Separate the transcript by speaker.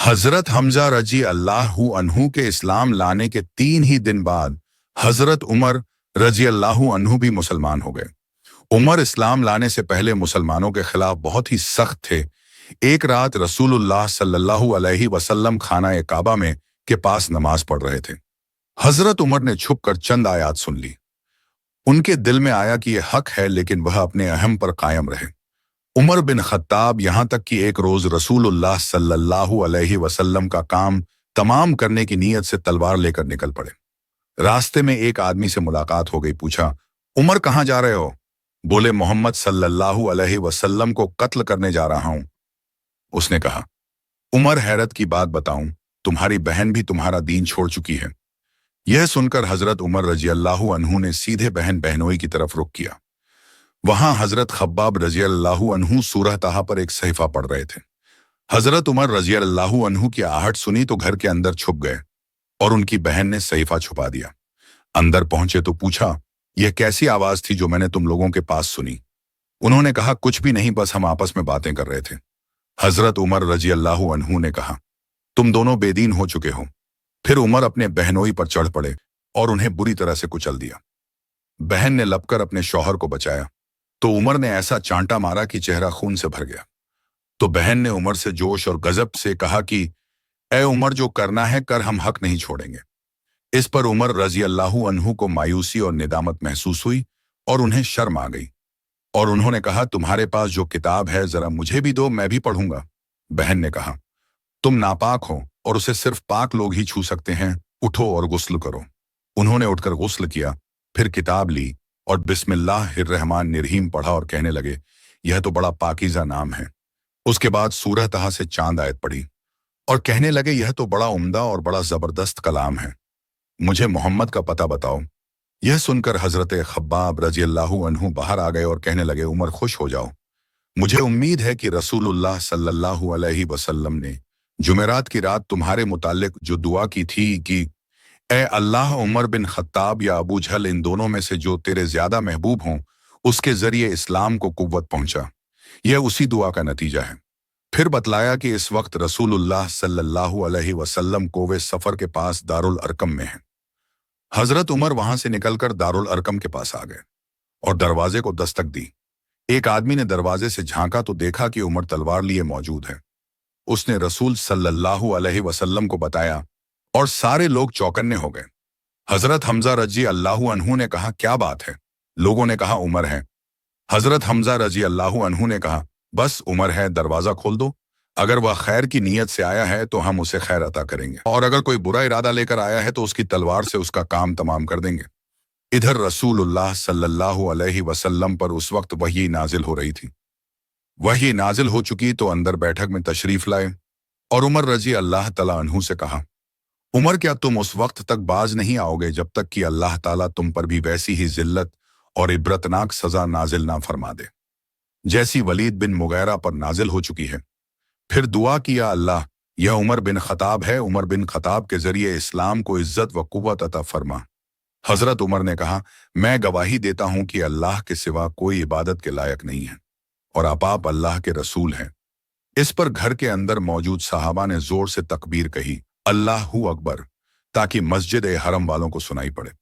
Speaker 1: हजरत हमजा रजी अल्लाहु अन्हु के इस्लाम लाने के 3 ही दिन बाद हजरत उमर रजी अल्लाहु अन्हु भी मुसलमान हो गए। उमर इस्लाम लाने से पहले मुसलमानों के खिलाफ बहुत ही सख्त थे। एक रात रसूलुल्लाह सल्लल्लाहु अलैहि वसल्लम खाना ए काबा में के पास नमाज पढ़ रहे थे। हजरत उमर ने छुपकर चंद आयात सुन ली। उनके दिल में आया कि यह हक है, लेकिन वह अपने अहम पर कायम रहे। उमर बिन खत्ताब यहाँ तक कि एक रोज रसूलुल्लाह सल्लल्लाहु अलैहि वसल्लम का काम तमाम करने की नीयत से तलवार लेकर निकल पड़े। रास्ते में एक आदमी से मुलाकात हो गई। पूछा, उमर कहाँ जा रहे हो? बोले, मोहम्मद सल्लल्लाहु अलैहि वसल्लम को कत्ल करने जा रहा हूं। उसने कहा, उमर हैरत की बात बताऊं, तुम्हारी बहन भी तुम्हारा दीन छोड़ चुकी है। यह सुनकर हजरत उमर रजी अल्लाहु अन्हु ने सीधे बहन बहनोई की तरफ रुख किया। वहां हजरत खब्बाब रजी अल्लाहु अन्हु सूरह ताहा पर एक सहीफा पढ़ रहे थे। हजरत उमर रजी अल्लाहु अन्हु की आहट सुनी तो घर के अंदर छुप गए और उनकी बहन ने सहीफा छुपा दिया। अंदर पहुंचे तो पूछा, यह कैसी आवाज थी जो मैंने तुम लोगों के पास सुनी? उन्होंने कहा, कुछ भी नहीं, बस हम आपस में बातें कर रहे थे। हजरत उमर रजी अल्लाहु अन्हु ने कहा, तुम दोनों बेदीन हो चुके हो। फिर उमर अपने बहनोई पर चढ़ पड़े और उन्हें बुरी तरह से कुचल दिया। बहन ने लपकर अपने शौहर को बचाया तो उमर ने ऐसा चांटा मारा कि चेहरा खून से भर गया। तो बहन ने उमर से जोश और गजब से कहा कि ए उमर, जो करना है कर, हम हक नहीं छोड़ेंगे। इस पर उमर रजी अल्लाहु अन्हु को मायूसी और निदामत महसूस हुई और उन्हें शर्म आ गई और उन्होंने कहा, तुम्हारे पास जो किताब है जरा मुझे भी दो, मैं भी पढ़ूंगा। बहन ने कहा, तुम नापाक हो और उसे सिर्फ पाक लोग ही छू सकते हैं, उठो और गुस्ल करो। उन्होंने उठकर गुस्ल किया, फिर किताब ली और बिस्मिल्लाहिर्रहमानिर्रहीम पढ़ा और कहने लगे, यह तो बड़ा पाकीज़ा नाम है। उसके बाद सूरह तहा से चांद आयत पढ़ी और कहने लगे, यह तो बड़ा उम्दा और बड़ा जबरदस्त कलाम है, मुझे मोहम्मद का पता बताओ। यह सुनकर हजरत खब्बाब रजी अल्लाहु अन्हु बाहर आ गए और कहने लगे, उमर खुश हो जाओ, मुझे उम्मीद है कि रसूलुल्लाह सल्लल्लाहु अलैहि वसल्लम ने जुमेरात की रात तुम्हारे मुतालिक जो दुआ की थी कि ए अल्लाह, उमर बिन खत्ताब या अबू जहल, इन दोनों में से जो तेरे ज्यादा महबूब हों उसके जरिए इस्लाम को कुव्वत पहुंचा, यह उसी दुआ का नतीजा है। फिर बतलाया कि इस वक्त रसूलुल्लाह सल्लल्लाहु अलैहि वसल्लम कोवे सफर के पास दारुल अरकम में है। हजरत उमर वहां से निकलकर दारुल अरकम के पास आ गए और दरवाजे को दस्तक दी। एक आदमी ने दरवाजे से झांका तो देखा कि उमर तलवार लिए मौजूद है। उसने रसूल सल्लल्लाहु अलैहि वसल्लम को बताया और सारे लोग चौकन्ने हो गए। हजरत हमजा रजी अल्लाहु अन्हु ने कहा, क्या बात है? लोगों ने कहा, उमर है। हजरत हमजा रजी अल्लाहु अन्हु ने कहा, बस उमर है, दरवाजा खोल दो। अगर वह खैर की नीयत से आया है तो हम उसे खैर अता करेंगे, और अगर कोई बुरा इरादा लेकर आया है तो उसकी तलवार से उसका काम तमाम कर देंगे। इधर रसूलुल्लाह सल्लल्लाहु अलैहि वसल्लम पर उस वक्त वही नाजिल हो रही थी। वही नाजिल हो चुकी तो अंदर बैठक में तशरीफ लाए और उमर रजी अल्लाह तआला अन्हु से कहा, उमर, क्या तुम उस वक्त तक बाज नहीं आओगे जब तक कि अल्लाह ताला तुम पर भी वैसी ही जिल्लत और इबरतनाक सजा नाजिल ना फरमा दे जैसी वलीद बिन मुगैरा पर नाजिल हो चुकी है। फिर दुआ किया, अल्लाह, यह उमर बिन खताब है, उमर बिन खताब के जरिए इस्लाम को इज्जत व कुव्वत अता फरमा। हजरत उमर ने कहा, मैं गवाही देता हूं कि अल्लाह के सिवा कोई इबादत के लायक नहीं है और आप अल्लाह के रसूल हैं। इस पर घर के अंदर मौजूद सहाबा ने जोर से तकबीर कही, अल्लाहू अकबर, ताकि मस्जिद ए हरम वालों को सुनाई पड़े।